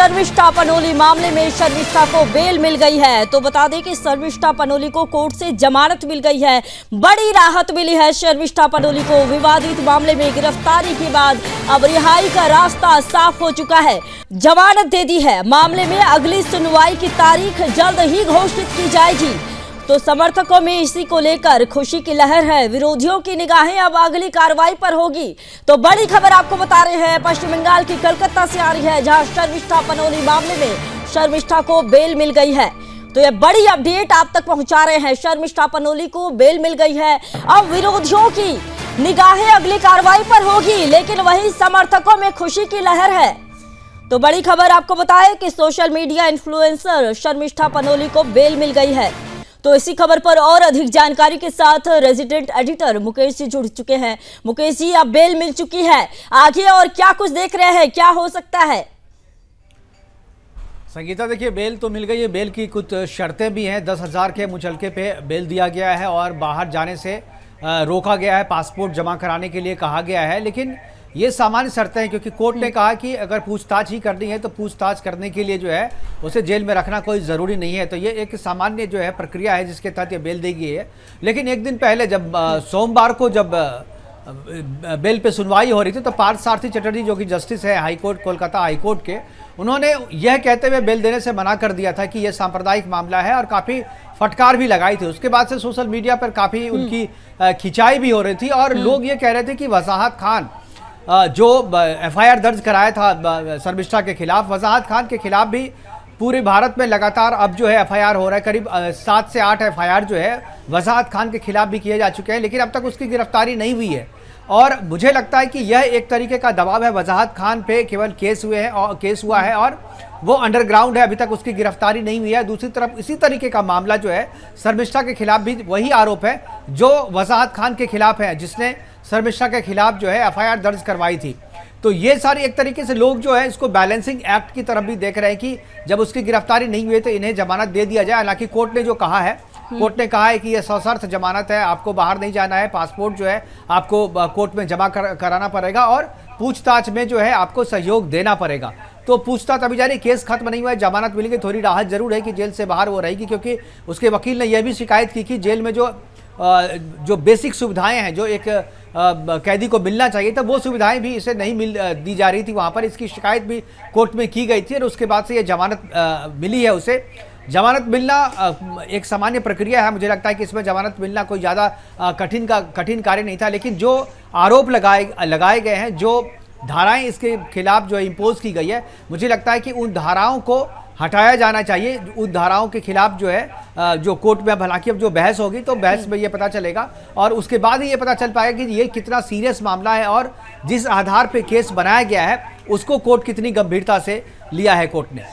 शर्मिष्ठा पनोली मामले में शर्मिष्ठा को बेल मिल गई है। तो बता दें कि शर्मिष्ठा पनोली को कोर्ट से जमानत मिल गई है। बड़ी राहत मिली है शर्मिष्ठा पनोली को। विवादित मामले में गिरफ्तारी के बाद अब रिहाई का रास्ता साफ हो चुका है। जमानत दे दी है। मामले में अगली सुनवाई की तारीख जल्द ही घोषित की जाएगी। तो समर्थकों में इसी को लेकर खुशी की लहर है। विरोधियों की निगाहें अब अगली कार्रवाई पर होगी। तो बड़ी खबर आपको बता रहे हैं, पश्चिम बंगाल की कलकत्ता से आ रही है, जहां शर्मिष्ठा पनोली मामले में शर्मिष्ठा को बेल मिल गई है। तो ये बड़ी अपडेट आप तक पहुंचा रहे हैं। शर्मिष्ठा पनोली को बेल मिल गई है। अब विरोधियों की निगाहें अगली कार्रवाई पर होगी, लेकिन वहीं समर्थकों में खुशी की लहर है। तो बड़ी खबर आपको बताएं कि social media influencer Sharmishtha Panoli को बेल मिल गई है। तो इसी खबर पर और अधिक जानकारी के साथ रेजिडेंट एडिटर मुकेश जी जुड़ चुके हैं। मुकेश जी, अब बेल मिल चुकी है, आगे और क्या कुछ देख रहे हैं, क्या हो सकता है? संगीता, देखिए, बेल तो मिल गई है। बेल की कुछ शर्तें भी हैं। 10,000 के मुचलके पे बेल दिया गया है और बाहर जाने से रोका गया है। पासपोर्ट जमा कराने के लिए कहा गया है, लेकिन ये सामान्य शर्तें हैं, क्योंकि कोर्ट ने कहा कि अगर पूछताछ ही करनी है तो पूछताछ करने के लिए जो है उसे जेल में रखना कोई ज़रूरी नहीं है। तो ये एक सामान्य जो है प्रक्रिया है जिसके तहत ये बेल दी गई है। लेकिन एक दिन पहले जब सोमवार को जब बेल पे सुनवाई हो रही थी, तो पार्थ सारथी चटर्जी, जो कि जस्टिस है हाईकोर्ट, कोलकाता हाईकोर्ट के, उन्होंने यह कहते हुए बेल देने से मना कर दिया था कि यह सांप्रदायिक मामला है, और काफ़ी फटकार भी लगाई थी। उसके बाद से सोशल मीडिया पर काफ़ी उनकी खिंचाई भी हो रही थी और लोग ये कह रहे थे कि वजाहत खान जो एफआईआर दर्ज कराया था शर्मिष्ठा के खिलाफ, वजाहत खान के खिलाफ भी पूरे भारत में लगातार अब जो है एफआईआर हो रहा है। करीब 7 से 8 एफआईआर जो है वजाहत खान के खिलाफ भी किए जा चुके हैं, लेकिन अब तक उसकी गिरफ्तारी नहीं हुई है। और मुझे लगता है कि यह एक तरीके का दबाव है। वजाहत खान पे केवल केस हुआ है और वो अंडरग्राउंड है, अभी तक उसकी गिरफ्तारी नहीं हुई है। दूसरी तरफ इसी तरीके का मामला जो है शर्मिष्ठा के खिलाफ भी वही आरोप है जो वजाहत खान के खिलाफ है, जिसने शर्मिष्ठा के खिलाफ जो है एफआईआर दर्ज करवाई थी। तो ये सारी एक तरीके से लोग जो है इसको बैलेंसिंग एक्ट की तरफ भी देख रहे हैं कि जब उसकी गिरफ्तारी नहीं हुई तो इन्हें जमानत दे दिया जाए। हालांकि कोर्ट ने जो कहा है, कोर्ट ने कहा है कि यह सशर्त जमानत है, आपको बाहर नहीं जाना है, पासपोर्ट जो है आपको कोर्ट में जमा कराना पड़ेगा और पूछताछ में जो है आपको सहयोग देना पड़ेगा। तो पूछताछ अभी जारी, केस खत्म नहीं हुआ है, जमानत मिल गई। थोड़ी राहत जरूर है कि जेल से बाहर वो रहेगी, क्योंकि उसके वकील ने यह भी शिकायत की कि जेल में जो बेसिक सुविधाएं हैं जो एक कैदी को मिलना चाहिए था, वो सुविधाएं भी इसे नहीं दी जा रही थी वहाँ पर। इसकी शिकायत भी कोर्ट में की गई थी और उसके बाद से ये जमानत मिली है उसे। जमानत मिलना एक सामान्य प्रक्रिया है। मुझे लगता है कि इसमें जमानत मिलना कोई ज़्यादा कठिन कार्य नहीं था, लेकिन जो आरोप लगाए गए हैं, जो धाराएं इसके खिलाफ जो इम्पोज की गई है, मुझे लगता है कि उन धाराओं को हटाया जाना चाहिए। उन धाराओं के खिलाफ जो है जो कोर्ट में, हालांकि अब जो बहस होगी तो बहस में ये पता चलेगा और उसके बाद ही ये पता चल पाएगा कि ये कितना सीरियस मामला है और जिस आधार पे केस बनाया गया है उसको कोर्ट कितनी गंभीरता से लिया है कोर्ट ने।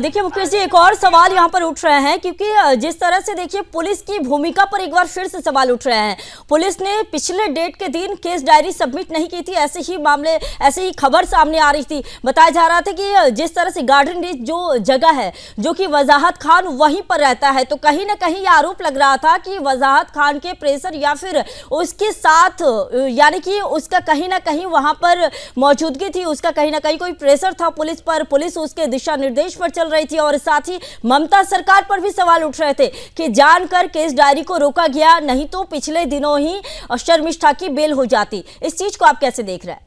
देखिए मुकेश जी, एक और सवाल यहाँ पर उठ रहे हैं, क्योंकि जिस तरह से देखिए पुलिस की भूमिका पर एक बार फिर से सवाल उठ रहे हैं। पुलिस ने पिछले डेट के दिन केस डायरी सबमिट नहीं की थी, ऐसे ही खबर सामने आ रही थी। बताया जा रहा था कि जिस तरह से गार्डन रीच जो जगह है, जो कि वजाहत खान वहीं पर रहता है, तो कहीं ना कहीं ये आरोप लग रहा था कि वजाहत खान के प्रेशर या फिर उसके साथ, यानी कि उसका कहीं ना कहीं वहां पर मौजूदगी थी, उसका कहीं ना कहीं कोई प्रेशर था पुलिस पर, पुलिस उसके दिशा निर्देश पर चल रही थी। और साथ ही ममता सरकार पर भी सवाल उठ रहे थे कि जानकर केस डायरी को रोका गया, नहीं तो पिछले दिनों ही शर्मिष्ठा की बेल हो जाती। इस चीज को आप कैसे देख रहे हैं?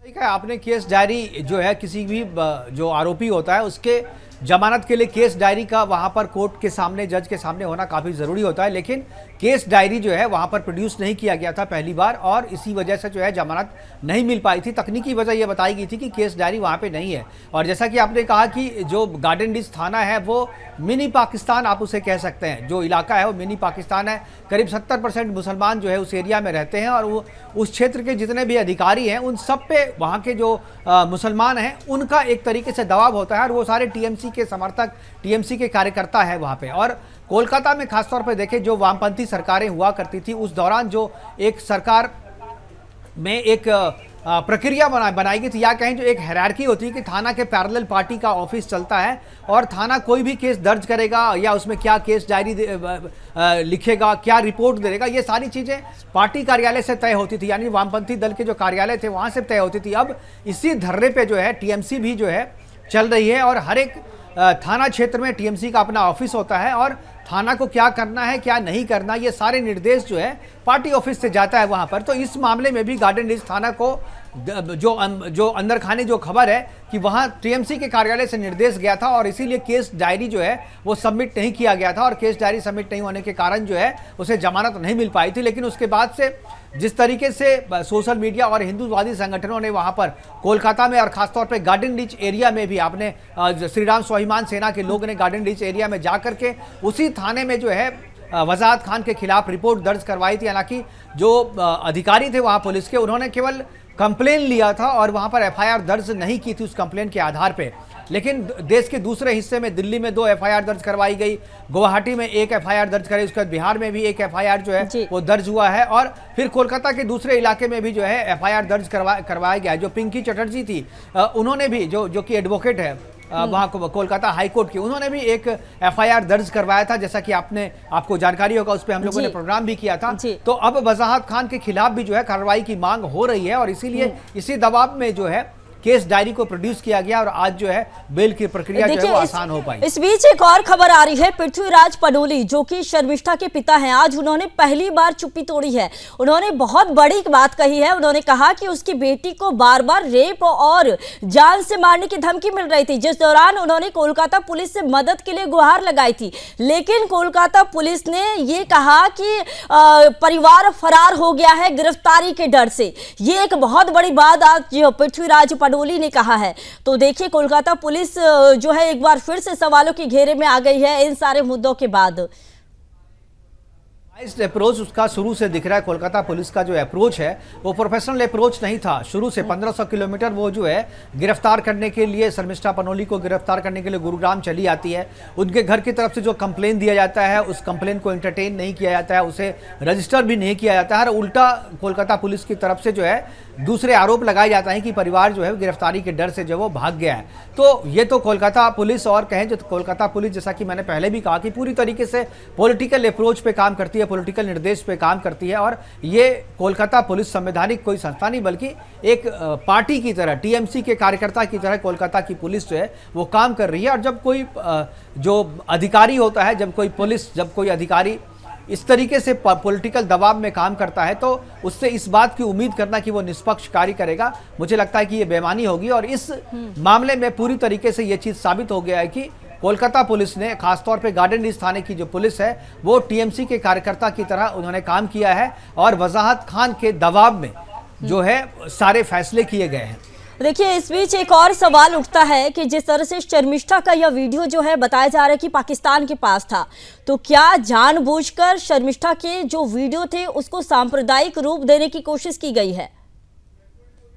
ठीक है, आपने केस डायरी जो है किसी भी जो आरोपी होता है उसके जमानत के लिए केस डायरी का वहां पर कोर्ट के सामने, जज के सामने होना काफ़ी ज़रूरी होता है, लेकिन केस डायरी जो है वहां पर प्रोड्यूस नहीं किया गया था पहली बार और इसी वजह से जो है जमानत नहीं मिल पाई थी। तकनीकी वजह यह बताई गई थी कि केस डायरी वहां पे नहीं है। और जैसा कि आपने कहा कि जो गार्डन डिच थाना है वो मिनी पाकिस्तान आप उसे कह सकते हैं, जो इलाका है वो मिनी पाकिस्तान है। करीब 70% मुसलमान जो है उस एरिया में रहते हैं और वो उस क्षेत्र के जितने भी अधिकारी हैं उन सब पे वहाँ के जो मुसलमान हैं उनका एक तरीके से दबाव होता है और वो सारे टीएमसी के समर्थक, टीएमसी के कार्यकर्ता है वहाँ पे। और कोलकाता में खासतौर पर देखें, जो वामपंथी सरकारें हुआ करती थी उस दौरान जो एक सरकार में एक प्रक्रिया बनाई गई थी, या कहें जो एक हायरार्की होती है कि थाना के पैरेलल पार्टी का ऑफिस चलता है और थाना कोई भी केस दर्ज करेगा या उसमें क्या केस डायरी लिखेगा, क्या रिपोर्ट देगा, ये सारी चीज़ें पार्टी कार्यालय से तय होती थी, यानी वामपंथी दल के जो कार्यालय थे वहाँ से तय होती थी। अब इसी धर्रे पे जो है टीएमसी भी जो है चल रही है और हर एक थाना क्षेत्र में टीएमसी का अपना ऑफिस होता है और थाना को क्या करना है क्या नहीं करना ये सारे निर्देश जो है पार्टी ऑफिस से जाता है वहां पर। तो इस मामले में भी गार्डन रीच थाना को जो अंदर खाने जो खबर है कि वहां टीएमसी के कार्यालय से निर्देश गया था और इसीलिए केस डायरी जो है वो सबमिट नहीं किया गया था और केस डायरी सबमिट नहीं होने के कारण जो है उसे जमानत नहीं मिल पाई थी। लेकिन उसके बाद से जिस तरीके से सोशल मीडिया और हिंदुवादी संगठनों ने वहां पर कोलकाता में और खासतौर पे गार्डन रीच एरिया में भी आपने श्रीराम स्वाभिमान सेना के लोग ने गार्डन रीच एरिया में जाकर के उसी थाने में जो है वजाहत खान के खिलाफ रिपोर्ट दर्ज करवाई थी। हालांकि जो अधिकारी थे वहां पुलिस के उन्होंने केवल कंप्लेन लिया था और वहां पर एफआईआर दर्ज नहीं की थी उस कंप्लेन के आधार पे। लेकिन देश के दूसरे हिस्से में दिल्ली में 2 एफआईआर दर्ज करवाई गई, गुवाहाटी में 1 एफआईआर दर्ज कराई, उसके बाद बिहार में भी 1 एफआईआर जो है वो दर्ज हुआ है और फिर कोलकाता के दूसरे इलाके में भी जो है एफआईआर दर्ज करवाया गया है। जो पिंकी चटर्जी थी उन्होंने भी जो कि एडवोकेट है वहाँ कोलकाता हाई कोर्ट की, उन्होंने भी एक एफआईआर दर्ज करवाया था जैसा कि आपको जानकारी होगा, उस पर हम लोगों ने प्रोग्राम भी किया था। तो अब वजाहत खान के खिलाफ भी जो है कार्रवाई की मांग हो रही है और इसीलिए इसी दबाव में जो है केस डायरी को प्रोड्यूस किया गया और आज जो है बेल की प्रक्रिया जो है वो आसान हो पाई। इस बीच एक और खबर आ रही है, पृथ्वीराज पनोली जो कि शर्मिष्ठा के पिता हैं, आज उन्होंने पहली बार चुप्पी तोड़ी है। उन्होंने बहुत बड़ी बात कही है। उन्होंने कहा कि उसकी बेटी को बार बार रेप और जान से मारने की धमकी मिल रही थी, जिस दौरान उन्होंने कोलकाता पुलिस से मदद के लिए गुहार लगाई थी। लेकिन कोलकाता पुलिस ने ये कहा कि परिवार फरार हो गया है गिरफ्तारी के डर से। ये एक बहुत बड़ी बात आज पृथ्वीराज पनोली ने कहा है। तो देखिए कोलकाता पुलिस जो है एक बार फिर से सवालों के घेरे में आ गई है इन सारे मुद्दों के बाद। इस अप्रोच उसका शुरू से दिख रहा है। कोलकाता पुलिस का जो अप्रोच है वो प्रोफेशनल अप्रोच नहीं था शुरू से। 1500 किलोमीटर वो जो है गिरफ्तार करने के लिए, शर्मिष्ठा पनोली को गिरफ्तार करने के लिए गुरुग्राम चली आती है। उनके घर की तरफ से जो कंप्लेन दिया जाता है उस कंप्लेन को एंटरटेन नहीं किया जाता है, उसे रजिस्टर भी नहीं किया जाता है और उल्टा कोलकाता पुलिस की तरफ से जो है दूसरे आरोप लगाए जाता है कि परिवार जो है गिरफ्तारी के डर से जो वो भाग गया है। तो ये तो कोलकाता पुलिस और कहें जो कोलकाता पुलिस जैसा कि मैंने पहले भी कहा कि पूरी तरीके से पॉलिटिकल अप्रोच पे काम करती है, पॉलिटिकल निर्देश पे काम करती है और ये कोलकाता पुलिस संवैधानिक कोई संस्था नहीं बल्कि एक पार्टी की तरह, टीएमसी के कार्यकर्ता की तरह कोलकाता की पुलिस जो है वो काम कर रही है। और जब कोई जो अधिकारी होता है, जब कोई अधिकारी इस तरीके से पॉलिटिकल दबाव में काम करता है तो उससे इस बात की उम्मीद करना कि वो निष्पक्ष कार्य करेगा, मुझे लगता है कि ये बेईमानी होगी। और इस मामले में पूरी तरीके से ये चीज़ साबित हो गया है कि कोलकाता पुलिस ने, खासतौर पे गार्डन रीच थाने की जो पुलिस है वो टीएमसी के कार्यकर्ता की तरह उन्होंने काम किया है और वजाहत खान के दबाव में जो है सारे फैसले किए गए हैं। देखिए इस बीच एक और सवाल उठता है कि जिस तरह से शर्मिष्ठा का यह वीडियो जो है बताया जा रहा है कि पाकिस्तान के पास था, तो क्या जानबूझकर शर्मिष्ठा के जो वीडियो थे उसको सांप्रदायिक रूप देने की कोशिश की गई है?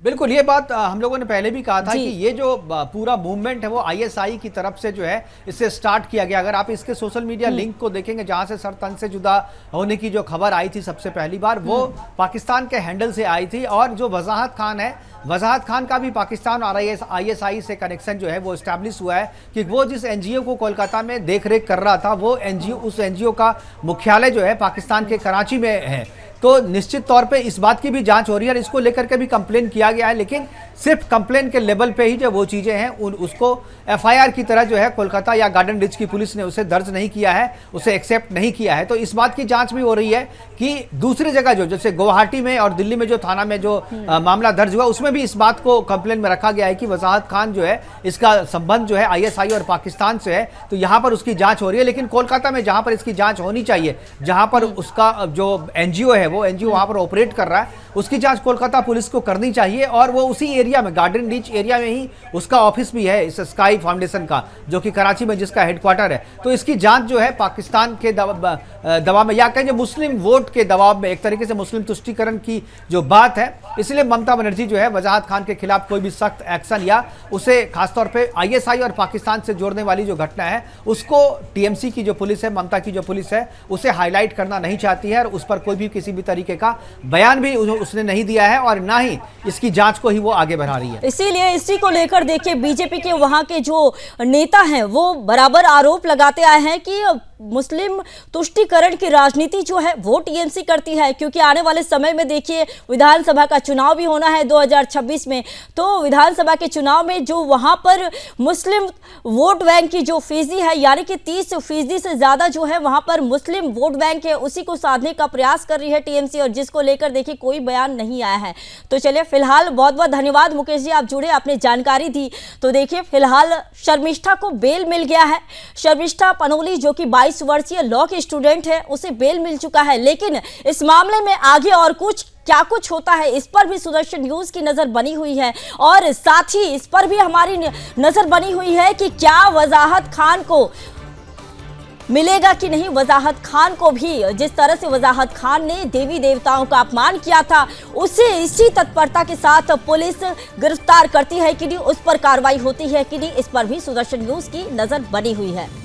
बिल्कुल, ये बात हम लोगों ने पहले भी कहा था कि ये जो पूरा मूवमेंट है वो आईएसआई की तरफ से जो है इससे स्टार्ट किया गया। अगर आप इसके सोशल मीडिया लिंक को देखेंगे जहां से सर तन से जुदा होने की जो खबर आई थी सबसे पहली बार, वो पाकिस्तान के हैंडल से आई थी। और जो वजाहत खान है, वजाहत खान का भी पाकिस्तान और आईएसआई से कनेक्शन जो है वो एस्टैब्लिश हुआ है कि वो जिस एनजीओ को कोलकाता में देख रेख कर रहा था वो एनजीओ, उस एनजीओ का मुख्यालय जो है पाकिस्तान के कराची में है। तो निश्चित तौर पे इस बात की भी जांच हो रही है और इसको लेकर के भी कंप्लेन किया गया है, लेकिन सिर्फ कंप्लेन के लेवल पे ही जो वो चीज़ें हैं उसको एफआईआर की तरह जो है कोलकाता या गार्डन रीच की पुलिस ने उसे दर्ज नहीं किया है, उसे एक्सेप्ट नहीं किया है। तो इस बात की जांच भी हो रही है कि दूसरी जगह जो जैसे गुवाहाटी में और दिल्ली में जो थाना में जो मामला दर्ज हुआ उसमें भी इस बात को कंप्लेन में रखा गया है कि वजाहत खान जो है इसका संबंध जो है आईएसआई और पाकिस्तान से है। तो यहाँ पर उसकी जाँच हो रही है, लेकिन कोलकाता में जहाँ पर इसकी जाँच होनी चाहिए, जहाँ पर उसका जो एनजीओ है वो एनजीओ वहां पर ऑपरेट कर रहा है, उसकी जांच कोलकाता पुलिस को करनी चाहिए। और वो उसी एरिया में, गार्डन रीच एरिया में ही उसका ऑफिस भी है इस स्काई फाउंडेशन का, जो कि कराची में जिसका हेडक्वार्टर है। तो इसकी जांच जो है पाकिस्तान के दबाव में या कहें मुस्लिम वोट के दबाव में, एक तरीके से मुस्लिम तुष्टीकरण की जो बात है, इसलिए ममता बनर्जी जो है वजाहत खान के खिलाफ कोई भी सख्त एक्शन या उसे खासतौर पर आईएसआई और पाकिस्तान से जोड़ने वाली जो घटना है उसको टीएमसी की जो पुलिस है, ममता की जो पुलिस है, उसे हाईलाइट करना नहीं चाहती है और उस पर कोई भी किसी भी तरीके का बयान भी उसने नहीं दिया है और ना ही इसकी जांच को ही वो आगे बढ़ा रही है। इसीलिए इसी को लेकर देखिए बीजेपी के वहां के जो नेता हैं वो बराबर आरोप लगाते आए हैं कि मुस्लिम तुष्टीकरण की राजनीति जो है वो टीएमसी करती है, क्योंकि आने वाले समय में देखिए विधानसभा का चुनाव भी होना है 2026 में। तो विधानसभा के चुनाव में जो वहां पर मुस्लिम वोट बैंक की जो फीसदी है, यानी कि 30% से ज्यादा जो है वहां पर मुस्लिम वोट बैंक है, उसी को साधने का प्रयास कर रही है टीएमसी, और जिसको लेकर देखिए कोई बयान नहीं आया है। तो चलिए फिलहाल बहुत बहुत धन्यवाद मुकेश जी, आप जुड़े, आपने जानकारी दी। तो देखिए फिलहाल शर्मिष्ठा को बेल मिल गया है। शर्मिष्ठा पनोली जो कि 22 वर्षीय लॉ की स्टूडेंट है, उसे बेल मिल चुका है। लेकिन इस मामले में आगे और क्या कुछ होता है, इस पर भी सुदर्शन न्यूज की नजर बनी हुई है, और साथ ही इस पर भी हमारी नजर बनी हुई है कि क्या वजाहत खान को मिलेगा कि नहीं। वजाहत खान को भी जिस तरह से वजाहत खान ने देवी देवताओं का अपमान किया था, उसे इसी तत्परता के साथ पुलिस गिरफ्तार करती है कि नहीं, उस पर कार्रवाई होती है कि नहीं, इस पर भी सुदर्शन न्यूज की नजर बनी हुई है।